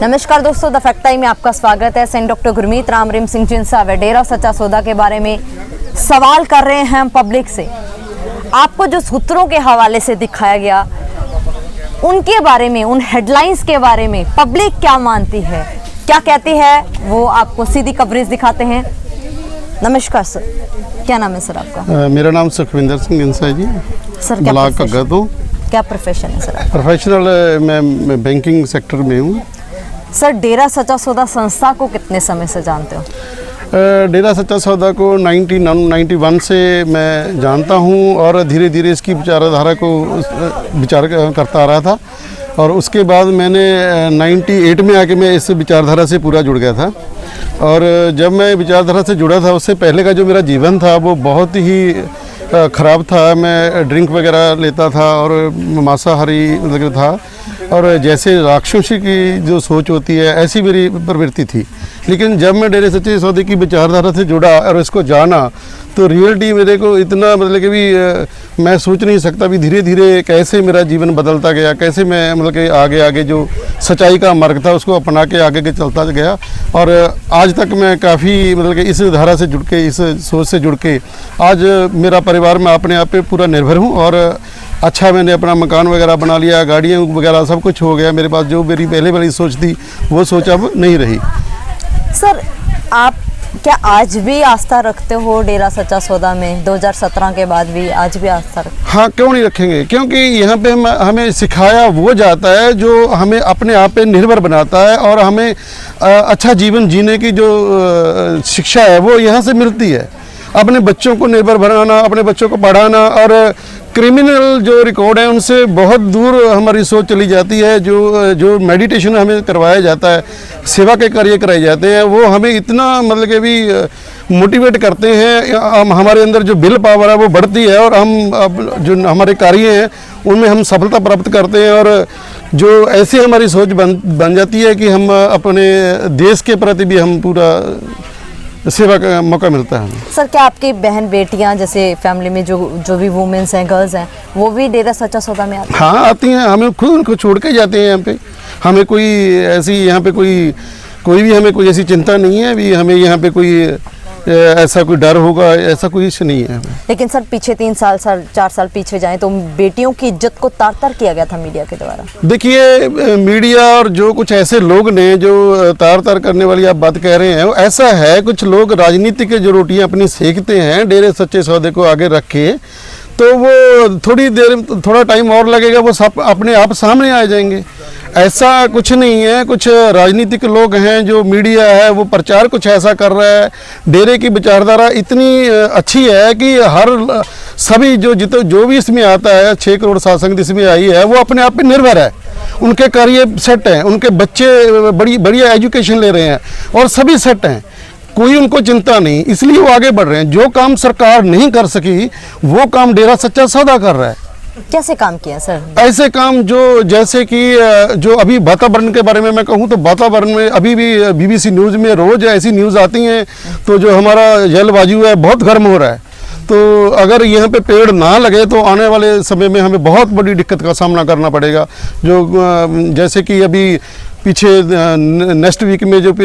नमस्कार दोस्तों, the fact time में आपका स्वागत है। सेंट डॉक्टर गुरमीत राम रहीम सिंह जिनसा व डेरा सच्चा सौदा के बारे में सवाल कर रहे हैं हम पब्लिक से। आपको जो सूत्रों के हवाले से दिखाया गया, उनके बारे में, उन हेडलाइंस के बारे में पब्लिक क्या मानती है, क्या कहती है, वो आपको सीधी कवरेज दिखाते हैं। नमस्कार सर, क्या नाम है सर आपका? मेरा नाम सुखविंदर सिंह जिनसा है जी। सर क्या प्रोफेशन है सर? प्रोफेशनल मैं बैंकिंग सेक्टर में हूँ। सर डेरा सच्चा सौदा संस्था को कितने समय से जानते हो? डेरा सच्चा सौदा को 1991 से मैं जानता हूँ और धीरे धीरे इसकी विचारधारा को विचार करता आ रहा था, और उसके बाद मैंने 98 में आके मैं इस विचारधारा से पूरा जुड़ गया था। और जब मैं विचारधारा से जुड़ा था, उससे पहले का जो मेरा जीवन था वो बहुत ही ख़राब था। मैं ड्रिंक वगैरह लेता था और मांसाहारी मतलब था, और जैसे राक्षसी की जो सोच होती है ऐसी मेरी प्रवृत्ति थी। लेकिन जब मैं डेरे सच्चे सौदे की विचारधारा से जुड़ा और इसको जाना, तो रियलिटी मेरे को इतना मतलब कि भी मैं सोच नहीं सकता भी धीरे धीरे कैसे मेरा जीवन बदलता गया, कैसे मैं मतलब कि आगे आगे जो सच्चाई का मार्ग था उसको अपना के आगे के चलता गया। और आज तक मैं काफ़ी मतलब कि इस धारा से जुड़ के, इस सोच से जुड़ के आज मेरा परिवार में अपने आप पे पूरा निर्भर हूँ। और अच्छा, मैंने अपना मकान वगैरह बना लिया, गाड़ियाँ वगैरह सब कुछ हो गया मेरे पास। जो मेरी पहले वाली सोच थी वो सोच अब नहीं रही। सर आप क्या आज भी आस्था रखते हो डेरा सच्चा सौदा में? 2017 के बाद भी आज भी आस्था रखते? हाँ, क्यों नहीं रखेंगे, क्योंकि यहाँ पे हमें सिखाया वो जाता है जो हमें अपने आप पे निर्भर बनाता है, और हमें अच्छा जीवन जीने की जो शिक्षा है वो यहाँ से मिलती है। अपने बच्चों को निर्भर बनाना, अपने बच्चों को पढ़ाना, और क्रिमिनल जो रिकॉर्ड है उनसे बहुत दूर हमारी सोच चली जाती है। जो मेडिटेशन हमें करवाया जाता है, सेवा के कार्य कराए जाते हैं, वो हमें इतना मतलब कि भी मोटिवेट करते हैं। हमारे अंदर जो विल पावर है वो बढ़ती है, और हम अब जो हमारे कार्य हैं उनमें हम सफलता प्राप्त करते हैं। और जो ऐसी हमारी सोच बन जाती है कि हम अपने देश के प्रति भी हम पूरा सेवा का मौका मिलता है हमें। सर क्या आपकी बहन बेटियां, जैसे फैमिली में जो भी वुमेन्स हैं, गर्ल्स हैं, वो भी डेरा सच्चा सौदा में आती हैं? हाँ, आती हैं। हमें खुद उनको छोड़ के जाते हैं यहाँ पे। हमें कोई ऐसी यहाँ पे कोई भी हमें कोई ऐसी चिंता नहीं है भी हमें यहाँ पे कोई ऐसा कोई डर होगा, ऐसा कोई इश्यू नहीं है हमें। लेकिन सर पीछे 4 साल पीछे जाएं तो बेटियों की इज्जत को तार-तार किया गया था मीडिया के द्वारा। देखिए, मीडिया और जो कुछ ऐसे लोग ने जो तार-तार करने वाली आप बात कह रहे हैं, ऐसा है कुछ लोग राजनीति के जो रोटियां अपनी सेकते हैं डेरे सच्चे सौदे को आगे रख के, तो वो थोड़ा टाइम और लगेगा, वो सब अपने आप सामने आ जाएंगे। ऐसा कुछ नहीं है। कुछ राजनीतिक लोग हैं, जो मीडिया है वो प्रचार कुछ ऐसा कर रहा है। डेरे की विचारधारा इतनी अच्छी है कि हर सभी जो भी इसमें आता है, 6 करोड़ साधु इसमें आई है, वो अपने आप पे निर्भर है। उनके कार्य सेट हैं, उनके बच्चे बढ़िया एजुकेशन ले रहे हैं, और सभी सेट हैं, कोई उनको चिंता नहीं, इसलिए वो आगे बढ़ रहे हैं। जो काम सरकार नहीं कर सकी वो काम डेरा सच्चा सौदा कर रहा है। कैसे काम किया सर? ऐसे काम जो जैसे कि जो अभी वातावरण के बारे में मैं कहूँ तो वातावरण में अभी भी BBC न्यूज़ में रोज़ ऐसी न्यूज़ आती हैं, तो जो हमारा जलवायु है बहुत गर्म हो रहा है। तो अगर यहाँ पे पेड़ ना लगे तो आने वाले समय में हमें बहुत बड़ी दिक्कत का सामना करना पड़ेगा। जो जैसे कि अभी पीछे नेक्स्ट वीक में जो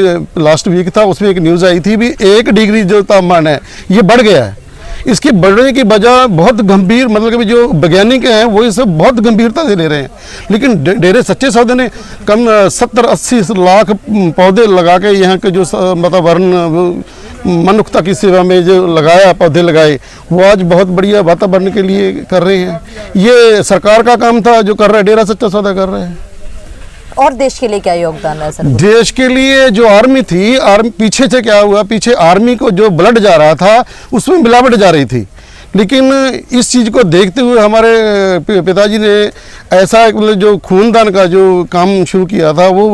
लास्ट वीक था उसमें एक न्यूज़ आई थी भी 1 डिग्री जो तापमान है ये बढ़ गया है। इसके बढ़ने की वजह बहुत गंभीर, मतलब कि जो वैज्ञानिक हैं वो इसे बहुत गंभीरता से ले रहे हैं। लेकिन डेरे सच्चे सौदे ने कम 70-80 लाख पौधे लगा के यहाँ के जो वातावरण मनुष्यता की सेवा में जो लगाया, पौधे लगाए, वो आज बहुत बढ़िया वातावरण के लिए कर रहे हैं। ये सरकार का काम था जो कर रहा है, डेरा सच्चा सौदा कर रहे हैं। और देश के लिए क्या योगदान है सर? देश के लिए जो आर्मी थी, पीछे से क्या हुआ, पीछे आर्मी को जो ब्लड जा रहा था उसमें मिलावट जा रही थी। लेकिन इस चीज़ को देखते हुए हमारे पिताजी ने ऐसा मतलब जो खूनदान का जो काम शुरू किया था वो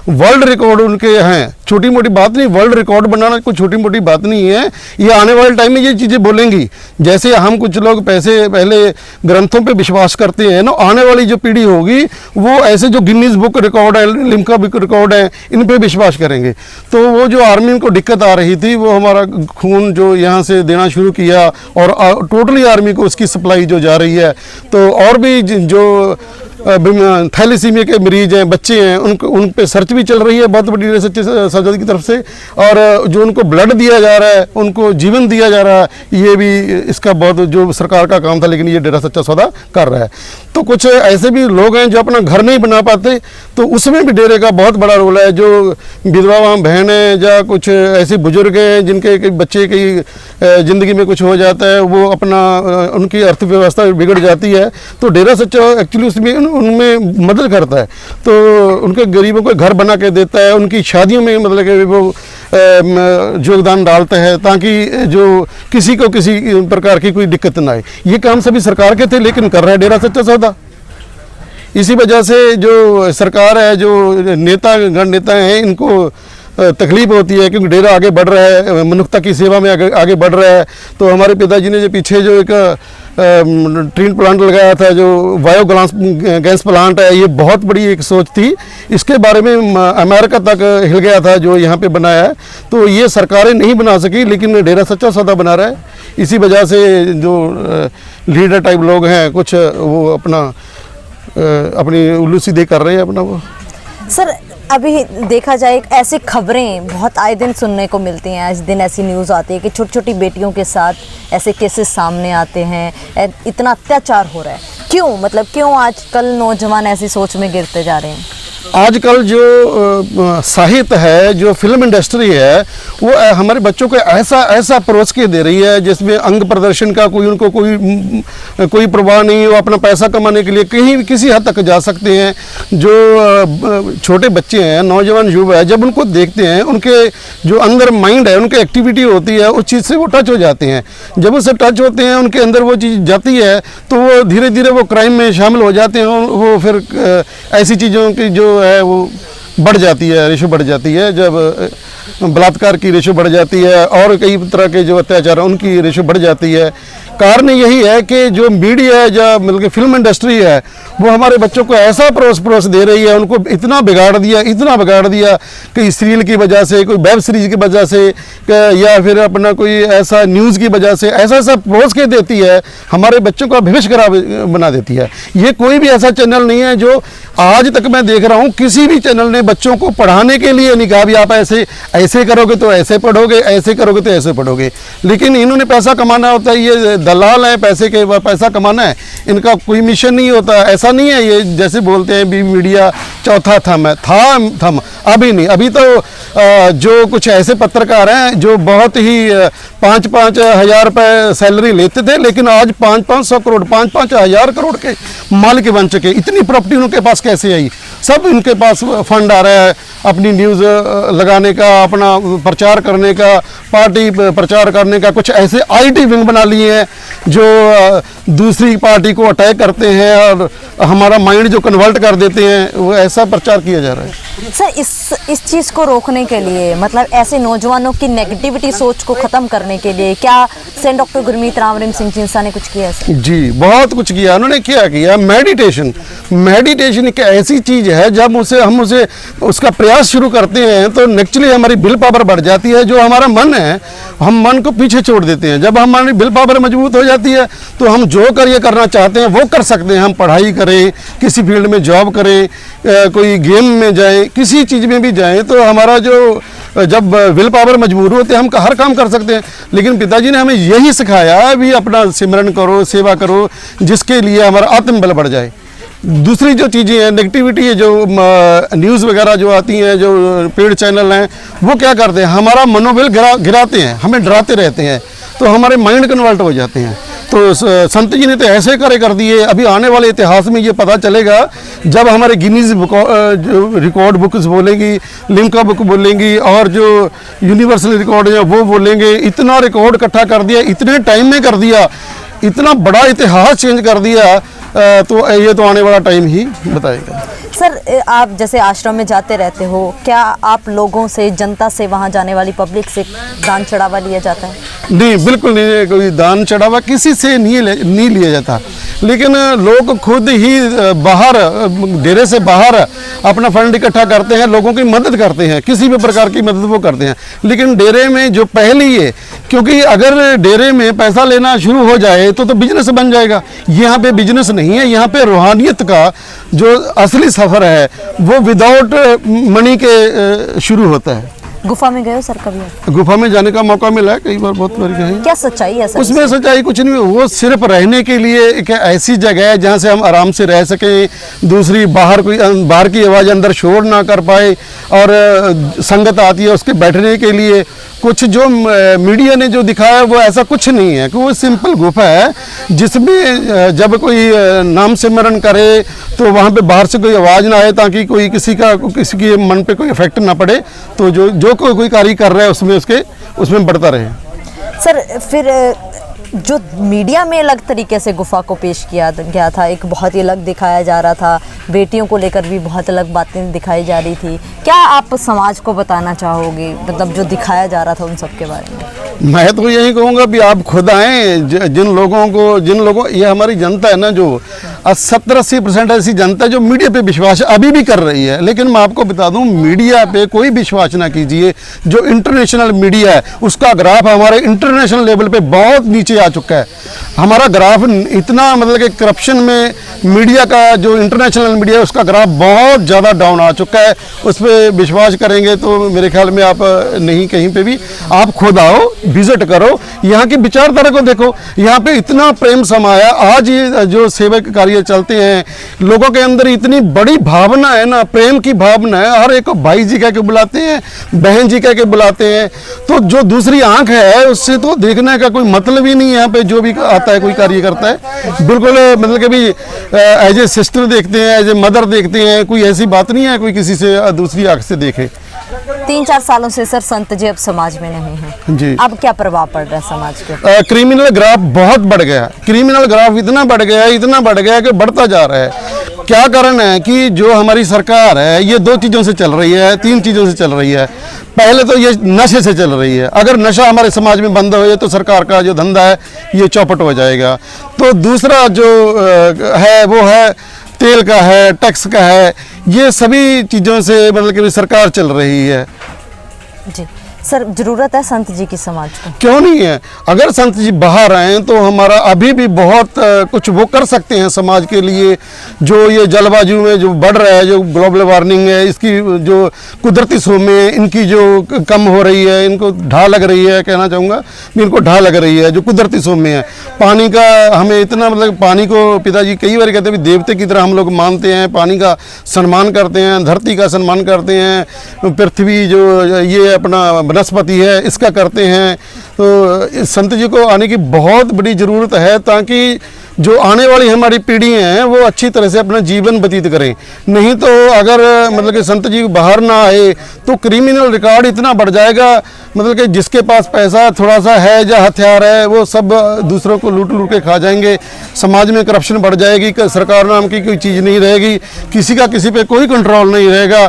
वर्ल्ड रिकॉर्ड उनके हैं। छोटी मोटी बात नहीं, वर्ल्ड रिकॉर्ड बनाना कोई छोटी मोटी बात नहीं है। ये आने वाले टाइम में ये चीज़ें बोलेंगी। जैसे हम कुछ लोग पैसे पहले ग्रंथों पे विश्वास करते हैं ना, आने वाली जो पीढ़ी होगी वो ऐसे जो गिनीज बुक रिकॉर्ड है, लिम्का बुक रिकॉर्ड है, इन पे विश्वास करेंगे। तो वो जो आर्मी को दिक्कत आ रही थी, वो हमारा खून जो यहाँ से देना शुरू किया और टोटली आर्मी को उसकी सप्लाई जो जा रही है। तो और भी जो थैलेसीमिया के मरीज हैं, बच्चे हैं, उन पे सर्च भी चल रही है बहुत बड़ी रिसर्च सरकार की तरफ से। और जो उनको ब्लड दिया जा रहा है, उनको जीवन दिया जा रहा है, ये भी इसका बहुत जो सरकार का काम था, लेकिन ये डेरा सच्चा सौदा कर रहा है। तो कुछ ऐसे भी लोग हैं जो अपना घर नहीं बना पाते, तो उसमें भी डेरे का बहुत बड़ा रोल है। जो विधवा बहन है या कुछ ऐसे बुजुर्ग हैं जिनके बच्चे की ज़िंदगी में कुछ हो जाता है, वो अपना उनकी अर्थव्यवस्था बिगड़ जाती है, तो डेरा सच्चा एक्चुअली उसमें उनमें मदद करता है। तो उनके गरीबों को घर बना के देता है, उनकी शादियों में मतलब कि वो योगदान डालता है, ताकि जो किसी को किसी प्रकार की कोई दिक्कत ना आए। ये काम सभी सरकार के थे, लेकिन कर रहा है डेरा सच्चा सौदा। इसी वजह से जो सरकार है, जो नेता हैं, इनको तकलीफ होती है, क्योंकि डेरा आगे बढ़ रहा है, मनुष्यता की सेवा में आगे बढ़ रहा है। तो हमारे पिताजी ने जो पीछे जो एक ट्रीन प्लांट लगाया था, जो बायो गैस प्लांट है, ये बहुत बड़ी एक सोच थी। इसके बारे में अमेरिका तक हिल गया था जो यहाँ पे बनाया है। तो ये सरकारें नहीं बना सकी, लेकिन डेरा सच्चा सौदा बना रहा है। इसी वजह से जो लीडर टाइप लोग हैं कुछ, वो अपनी उल्लू सीधे कर रहे हैं अपना वो। सर, अभी देखा जाए ऐसी खबरें बहुत आए दिन सुनने को मिलती हैं, आज दिन ऐसी न्यूज़ आती है कि छोटी छोटी बेटियों के साथ ऐसे केसेस सामने आते हैं, इतना अत्याचार हो रहा है। क्यों, मतलब क्यों आजकल नौजवान ऐसी सोच में गिरते जा रहे हैं? आजकल जो साहित्य है, जो फिल्म इंडस्ट्री है, वो हमारे बच्चों को ऐसा परोस के दे रही है जिसमें अंग प्रदर्शन का उनको कोई प्रवाह नहीं। वो अपना पैसा कमाने के लिए कहीं किसी हद तक जा सकते हैं। जो छोटे बच्चे हैं, नौजवान युवा है, जब उनको देखते हैं, उनके जो अंदर माइंड है, उनकी एक्टिविटी होती है, उस चीज़ से वो टच हो जाते हैं। जब उससे टच होते हैं, उनके अंदर वो चीज़ जाती है, तो वो धीरे धीरे वो क्राइम में शामिल हो जाते हैं। वो फिर ऐसी चीज़ों की जो है वो बढ़ जाती है, रेशो बढ़ जाती है। जब बलात्कार की रेशो बढ़ जाती है और कई तरह के जो अत्याचार हैं उनकी रेशो बढ़ जाती है। कारण यही है कि जो मीडिया है, जो मतलब कि फिल्म इंडस्ट्री है, वो हमारे बच्चों को ऐसा परोस दे रही है, उनको इतना बिगाड़ दिया कि सीरियल की वजह से, कोई वेब सीरीज की वजह से, या फिर अपना कोई ऐसा न्यूज़ की वजह से ऐसा परोस के देती है, हमारे बच्चों का भविष्य खराब बना देती है। ये कोई भी ऐसा चैनल नहीं है जो आज तक मैं देख रहा हूँ, किसी भी चैनल ने बच्चों को पढ़ाने के लिए नहीं कहा भी आप ऐसे करोगे तो ऐसे पढ़ोगे, ऐसे करोगे तो ऐसे पढ़ोगे। लेकिन इन्होंने पैसा कमाना होता है, ये दलाल है, पैसा कमाना है, इनका कोई मिशन नहीं होता। ऐसा नहीं है ये जैसे बोलते हैं भी मीडिया चौथा थम है, थम अभी नहीं। अभी तो जो कुछ ऐसे पत्रकार हैं जो बहुत ही 5-5 हज़ार रुपये सैलरी लेते थे, लेकिन आज 500 करोड़ 5 हज़ार करोड़ के मालिक बन चुके। इतनी प्रॉपर्टी उनके पास कैसे आई? सब इनके पास फंड आ रहा है अपनी न्यूज़ लगाने का, अपना प्रचार करने का, पार्टी प्रचार करने का। कुछ ऐसे IT विंग बना लिए हैं जो दूसरी पार्टी को अटैक करते हैं और हमारा माइंड जो कन्वर्ट कर देते हैं, वो ऐसा प्रचार किया जा रहा है। सर, इस चीज़ को रोकने के लिए, मतलब ऐसे नौजवानों की नेगेटिविटी सोच को ख़त्म करने के लिए क्या सेंट डॉक्टर गुरमीत राम रहीम सिंह चिंसा ने कुछ किया? सर जी, बहुत कुछ किया उन्होंने। क्या किया? मेडिटेशन एक ऐसी चीज़ है, जब हम उसका प्रयास शुरू करते हैं तो नेचुरली हमारी विल पावर बढ़ जाती है। जो हमारा मन है, हम मन को पीछे छोड़ देते हैं। जब हमारी विल पावर मजबूत हो जाती है तो हम जो करना चाहते हैं वो कर सकते हैं। हम पढ़ाई करें, किसी फील्ड में जॉब करें, कोई गेम में जाएं, किसी चीज़ में भी जाएं, तो हमारा जो जब विल पावर मजबूर होते हैं, हम हर काम कर सकते हैं। लेकिन पिताजी ने हमें यही सिखाया भी अपना सिमरन करो, सेवा करो, जिसके लिए हमारा आत्मबल बढ़ जाए। दूसरी जो चीज़ें हैं, नेगेटिविटी है, जो न्यूज़ वगैरह जो आती हैं, जो पेड चैनल हैं, वो क्या करते हैं, हमारा मनोबल गिराते हैं, हमें डराते रहते हैं, तो हमारे माइंड कन्वर्ट हो जाते हैं। तो संत जी ने तो ऐसे कार्य कर दिए। अभी आने वाले इतिहास में ये पता चलेगा, जब हमारे गिनीज रिकॉर्ड बुक्स बोलेंगी, लिम्का बुक बोलेंगी, और जो यूनिवर्सल रिकॉर्ड है वो बोलेंगे। इतना रिकॉर्ड इकट्ठा कर दिया, इतने टाइम में कर दिया, इतना बड़ा इतिहास चेंज कर दिया। तो ये तो आने वाला टाइम ही बताएगा। सर आप जैसे आश्रम में जाते रहते हो, क्या आप लोगों से, जनता से, वहाँ जाने वाली पब्लिक से दान चढ़ावा लिया जाता है? नहीं, बिल्कुल नहीं, कोई दान चढ़ावा किसी से नहीं लिया जाता, लेकिन लोग खुद ही बाहर, डेरे से बाहर अपना फंड इकट्ठा करते हैं, लोगों की मदद करते हैं, किसी भी प्रकार की मदद वो करते हैं। लेकिन डेरे में जो पहले ही है, क्योंकि अगर डेरे में पैसा लेना शुरू हो जाए तो बिजनेस बन जाएगा। यहाँ पे बिजनेस नहीं है, यहाँ पे रूहानियत का जो असली सफ़र है वो विदाउट मनी के शुरू होता है। गुफा में गए हो सर कभी आप? गुफा में जाने का मौका मिला है, कई बार, बहुत बार गए। क्या सच्चाई है सर? उसमें सच्चाई कुछ नहीं, वो सिर्फ रहने के लिए एक ऐसी जगह है जहाँ से हम आराम से रह सकें, दूसरी बाहर की आवाज़ अंदर शोर ना कर पाए, और संगत आती है उसके बैठने के लिए। कुछ जो मीडिया ने जो दिखाया वो ऐसा कुछ नहीं है, कि वो सिंपल गुफा है जिसमें जब कोई नाम सिमरन करे तो वहाँ पे बाहर से कोई आवाज़ ना आए, ताकि कोई किसी के मन पे कोई इफेक्ट ना पड़े, तो जो कोई कार्य कर रहा है उसमें बढ़ता रहे। सर फिर जो मीडिया में अलग तरीके से गुफा को पेश किया गया था, एक बहुत ही अलग दिखाया जा रहा था, बेटियों को लेकर भी बहुत अलग बातें दिखाई जा रही थी, क्या आप समाज को बताना चाहोगे, मतलब जो दिखाया जा रहा था उन सब के बारे में? मैं तो यही कहूँगा भी आप खुद आएँ, जिन लोगों ये हमारी जनता है ना, जो 70-80% ऐसी जनता है जो मीडिया पे विश्वास अभी भी कर रही है। लेकिन मैं आपको बता दूं, मीडिया पे कोई विश्वास ना कीजिए। जो इंटरनेशनल मीडिया है उसका ग्राफ हमारे इंटरनेशनल लेवल पे बहुत नीचे आ चुका है। हमारा ग्राफ इतना, मतलब कि करप्शन में मीडिया का, जो इंटरनेशनल मीडिया है उसका ग्राफ बहुत ज़्यादा डाउन आ चुका है। उस पर विश्वास करेंगे तो मेरे ख्याल में आप नहीं, कहीं पे भी आप खुद आओ, विजिट करो, यहाँ की विचारधारा को देखो। यहाँ पे इतना प्रेम समाया, आज ये जो सेवक कार्य चलते हैं, लोगों के अंदर इतनी बड़ी भावना है ना, प्रेम की भावना है, हर एक को भाई जी कह के बुलाते हैं, बहन जी कह के बुलाते हैं। तो जो दूसरी आंख है उससे तो देखने का कोई मतलब ही नहीं है। यहाँ पे जो भी आता है, कोई कार्य करता है, बिल्कुल मतलब कि भी एज ए सिस्टर देखते हैं, एज ए मदर देखते हैं। कोई ऐसी बात नहीं है कोई किसी से दूसरी आंख से देखे। 3-4 सालों से सर संत जी अब समाज में नहीं है जी, अब क्या प्रभाव पड़ रहा है समाज पे? क्रिमिनल ग्राफ बहुत बढ़ गया। क्रिमिनल ग्राफ इतना बढ़ गया कि बढ़ता जा रहा है। क्या कारण है कि जो हमारी सरकार है ये 2 चीज़ों से चल रही है, 3 चीज़ों से चल रही है। पहले तो ये नशे से चल रही है। अगर नशा हमारे समाज में बंद हो जाए तो सरकार का जो धंधा है ये चौपट हो जाएगा। तो दूसरा जो है वो है तेल का है, टैक्स का है, ये सभी चीज़ों से मतलब कि सरकार चल रही है। जी सर, जरूरत है संत जी की समाज को? क्यों नहीं है। अगर संत जी बाहर आए तो हमारा अभी भी बहुत कुछ वो कर सकते हैं समाज के लिए। जो ये जलवायु में जो बढ़ रहा है, जो ग्लोबल वार्मिंग है, इसकी जो कुदरती सोमें इनकी जो कम हो रही है, इनको ढा लग रही है, कहना चाहूँगा इनको ढा लग रही है। जो कुदरती सोमें है, पानी का हमें इतना, मतलब पानी को पिताजी कई बार कहते हैं देवते की तरह हम लोग मानते हैं, पानी का सम्मान करते हैं, धरती का सम्मान करते हैं, पृथ्वी जो ये अपना वनस्पति है इसका करते हैं। तो संत जी को आने की बहुत बड़ी ज़रूरत है, ताकि जो आने वाली हमारी पीढ़ी हैं वो अच्छी तरह से अपना जीवन व्यतीत करें। नहीं तो अगर मतलब कि संत जी बाहर ना आए तो क्रिमिनल रिकॉर्ड इतना बढ़ जाएगा, मतलब कि जिसके पास पैसा थोड़ा सा है या हथियार है वो सब दूसरों को लूट के खा जाएंगे। समाज में करप्शन बढ़ जाएगी, सरकार नाम की कोई चीज़ नहीं रहेगी, किसी का किसी पे कोई कंट्रोल नहीं रहेगा।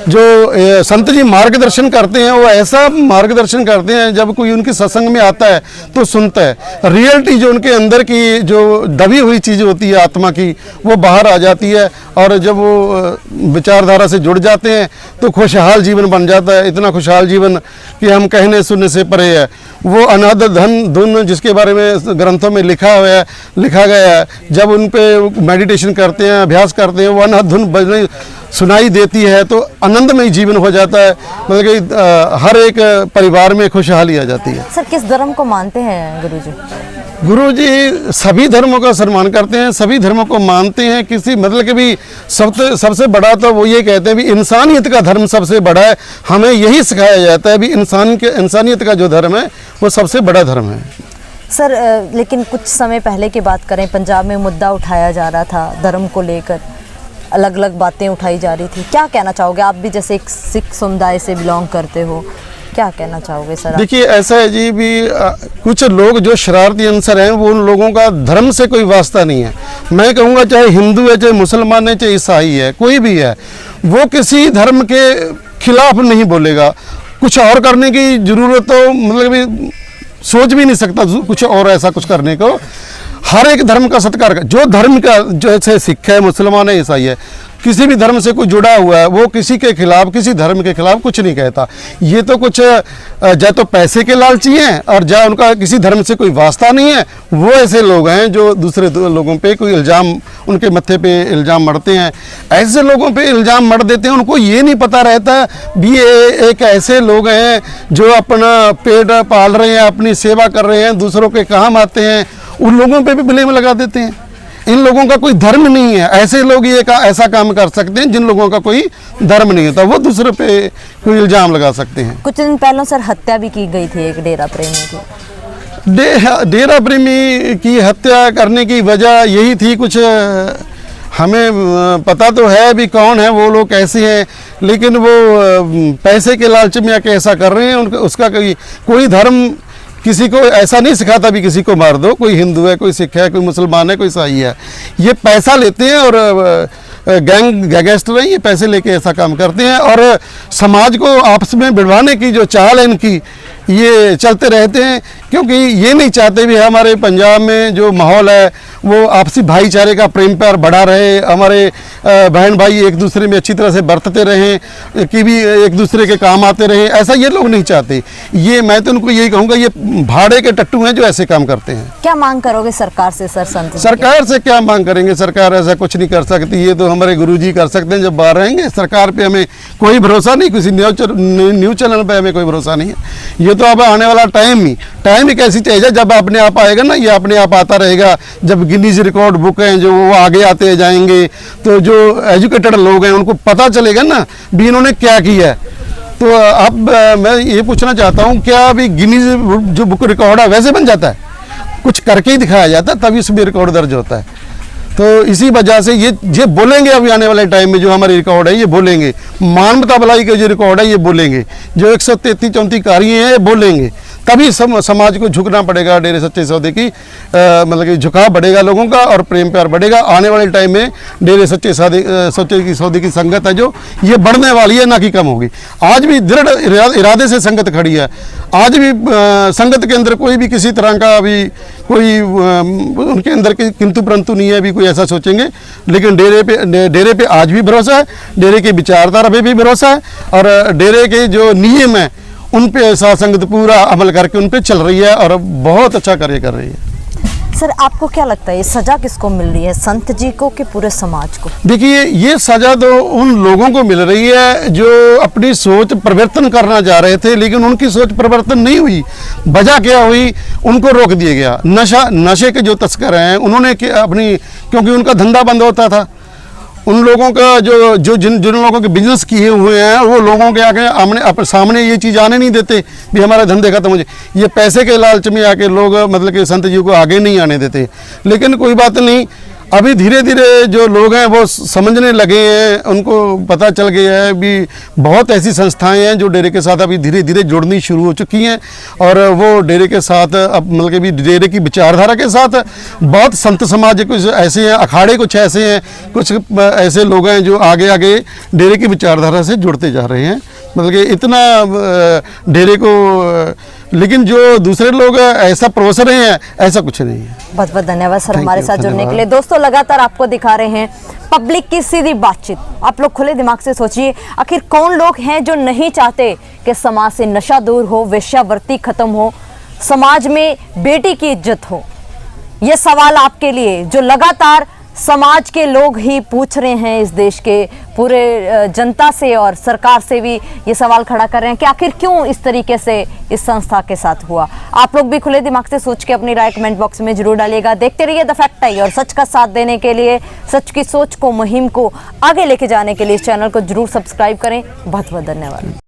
जो संत जी मार्गदर्शन करते हैं वो ऐसा मार्गदर्शन करते हैं, जब कोई उनके सत्संग में आता है तो सुनता है, रियलिटी जो उनके अंदर की जो दबी हुई चीज़ होती है आत्मा की वो बाहर आ जाती है। और जब वो विचारधारा से जुड़ जाते हैं तो खुशहाल जीवन बन जाता है। इतना खुशहाल जीवन कि हम कहने सुनने से परे है। वो अनाद धन धुन जिसके बारे में ग्रंथों में लिखा गया है, जब उन पे मेडिटेशन करते हैं, अभ्यास करते हैं, वो अनाद धुन बजने सुनाई देती है तो आनंदमय जीवन हो जाता है। मतलब कि हर एक परिवार में खुशहाली आ जाती है। सर किस धर्म को मानते हैं गुरुजी? गुरुजी सभी धर्मों का सम्मान करते हैं, सभी धर्मों को मानते हैं। किसी मतलब कि भी सबसे बड़ा तो वो ये कहते हैं भी इंसानियत का धर्म सबसे बड़ा है। हमें यही सिखाया जाता है भी इंसानियत का जो धर्म है वो सबसे बड़ा धर्म है। सर लेकिन कुछ समय पहले की बात करें, पंजाब में मुद्दा उठाया जा रहा था धर्म को लेकर, अलग अलग बातें उठाई जा रही थी। क्या कहना चाहोगे आप भी, जैसे एक सिख समुदाय से बिलोंग करते हो, क्या कहना चाहोगे सर आप? देखिए ऐसा है जी भी कुछ लोग जो शरारती अंसर हैं वो उन लोगों का धर्म से कोई वास्ता नहीं है। मैं कहूँगा चाहे हिंदू है, चाहे मुसलमान है, चाहे ईसाई है, कोई भी है, वो किसी धर्म के खिलाफ नहीं बोलेगा। कुछ और करने की जरूरत तो मतलब भी सोच भी नहीं सकता कुछ और ऐसा कुछ करने को। हर एक धर्म का सत्कार कर, जो धर्म का जैसे सिख है, मुसलमान है, ईसाई है, किसी भी धर्म से कोई जुड़ा हुआ है वो किसी के खिलाफ, किसी धर्म के खिलाफ कुछ नहीं कहता। ये तो कुछ या तो पैसे के लालची हैं और या उनका किसी धर्म से कोई वास्ता नहीं है। वो ऐसे लोग हैं जो दूसरे लोगों पे कोई इल्ज़ाम, उनके मत्थे पे इल्ज़ाम मढ़ते हैं। ऐसे लोगों पे इल्ज़ाम मढ़ देते हैं, उनको ये नहीं पता रहता भी ये एक ऐसे लोग हैं जो अपना पेट पाल रहे हैं, अपनी सेवा कर रहे हैं, दूसरों के काम आते हैं, उन लोगों पे भी ब्लेम लगा देते हैं। इन लोगों का कोई धर्म नहीं है। ऐसे लोग ये ऐसा काम कर सकते हैं जिन लोगों का कोई धर्म नहीं होता, वो दूसरे पे कोई इल्ज़ाम लगा सकते हैं। कुछ दिन पहले सर हत्या भी की गई थी एक डेरा प्रेमी की। डेरा प्रेमी की हत्या करने की वजह यही थी, कुछ हमें पता तो है भी कौन है वो लोग, कैसे हैं, लेकिन वो पैसे के लालच में आके ऐसा कर रहे हैं। उसका कोई धर्म किसी को ऐसा नहीं सिखाता भी किसी को मार दो। कोई हिंदू है, कोई सिख है, कोई मुसलमान है, कोई ईसाई है, ये पैसा लेते हैं और गैंगस्टर हैं, ये पैसे लेके ऐसा काम करते हैं और समाज को आपस में बिड़वाने की जो चाल है इनकी, ये चलते रहते हैं। क्योंकि ये नहीं चाहते भी हमारे पंजाब में जो माहौल है वो आपसी भाईचारे का प्रेम प्यार बढ़ा रहे, हमारे बहन भाई एक दूसरे में अच्छी तरह से बरतते रहें, कि भी एक दूसरे के काम आते रहें, ऐसा ये लोग नहीं चाहते। ये मैं तो उनको यही कहूँगा, ये भाड़े के टट्टू हैं जो ऐसे काम करते हैं। क्या मांग करोगे सरकार से सर? संत सरकार से क्या मांग करेंगे? सरकार ऐसा कुछ नहीं कर सकती, ये तो हमारे गुरुजी कर सकते हैं जब बाहर रहेंगे। सरकार पे हमें कोई भरोसा नहीं, किसी न्यूज़ चैनल पे हमें कोई भरोसा नहीं है। ये तो अब आने वाला टाइम ही कैसी चीज़ है, जब अपने आप आएगा ना, ये अपने आप आता रहेगा। जब गिनीज रिकॉर्ड बुक हैं जो वो आगे आते जाएंगे, तो जो एजुकेटेड लोग हैं उनको पता चलेगा ना भी इन्होंने क्या किया है। तो अब मैं ये पूछना चाहता हूँ, क्या अभी गिनीज जो बुक रिकॉर्ड है वैसे बन जाता है? कुछ करके ही दिखाया जाता है तभी उसमें रिकॉर्ड दर्ज होता है। तो इसी वजह से ये बोलेंगे अभी आने वाले टाइम में, जो हमारे रिकॉर्ड है ये बोलेंगे, मानवता भलाई के जो रिकॉर्ड है ये बोलेंगे, जो 133-34 कार्य हैं ये बोलेंगे, तभी समाज को झुकना पड़ेगा। डेरे सच्चे सौदे की मतलब कि झुकाव बढ़ेगा लोगों का और प्रेम प्यार बढ़ेगा। आने वाले टाइम में डेरे सच्चे सौदे की संगत है जो ये बढ़ने वाली है, ना कि कम होगी। आज भी दृढ़ इरादे से संगत खड़ी है। आज भी संगत के अंदर कोई भी किसी तरह का अभी कोई उनके अंदर किंतु परंतु नहीं है, अभी कोई ऐसा सोचेंगे। लेकिन डेरे पे आज भी भरोसा है, डेरे की विचारधारा पे भी भरोसा है और डेरे के जो नियम है उन पे साथ संगत पूरा अमल करके उन पे चल रही है और बहुत अच्छा कार्य कर रही है। सर आपको क्या लगता है ये सजा किसको मिल रही है, संत जी को कि पूरे समाज को? देखिए ये सजा तो उन लोगों को मिल रही है जो अपनी सोच परिवर्तन करना चाह रहे थे, लेकिन उनकी सोच परिवर्तन नहीं हुई। वजह क्या हुई? उनको रोक दिया गया। नशे के जो तस्कर हैं उन्होंने क्योंकि उनका धंधा बंद होता था, उन लोगों का जिन लोगों के बिजनेस किए हुए हैं वो लोगों के आगे सामने ये चीज़ आने नहीं देते भी हमारा धंधे खत्म हो जाए। ये पैसे के लालच में आके लोग मतलब कि संत जी को आगे नहीं आने देते। लेकिन कोई बात नहीं, अभी धीरे धीरे जो लोग हैं वो समझने लगे हैं, उनको पता चल गया है भी बहुत ऐसी संस्थाएं हैं जो डेरे के साथ अभी धीरे धीरे जुड़नी शुरू हो चुकी हैं और वो डेरे के साथ अब मतलब कि भी डेरे की विचारधारा के साथ बहुत संत समाज कुछ ऐसे हैं, अखाड़े कुछ ऐसे हैं, कुछ ऐसे लोग हैं जो आगे आगे डेरे की विचारधारा से जुड़ते जा रहे हैं। मतलब कि इतना डेरे को, लेकिन जो दूसरे लोग ऐसा परोस रहे हैं ऐसा कुछ नहीं है। बहुत बहुत धन्यवाद सर हमारे साथ जुड़ने के लिए। दोस्तों लगातार आपको दिखा रहे हैं पब्लिक की सीधी बातचीत। आप लोग खुले दिमाग से सोचिए, आखिर कौन लोग हैं जो नहीं चाहते कि समाज से नशा दूर हो, वेश्यावृत्ति खत्म हो, समाज में बेटी की इज्जत हो? ये सवाल आपके लिए जो लगातार समाज के लोग ही पूछ रहे हैं, इस देश के पूरे जनता से और सरकार से भी ये सवाल खड़ा कर रहे हैं कि आखिर क्यों इस तरीके से इस संस्था के साथ हुआ। आप लोग भी खुले दिमाग से सोच के अपनी राय कमेंट बॉक्स में जरूर डालिएगा। देखते रहिए द फैक्ट आई और सच का साथ देने के लिए, सच की सोच को, मुहिम को आगे लेके जाने के लिए इस चैनल को जरूर सब्सक्राइब करें। बहुत बहुत धन्यवाद।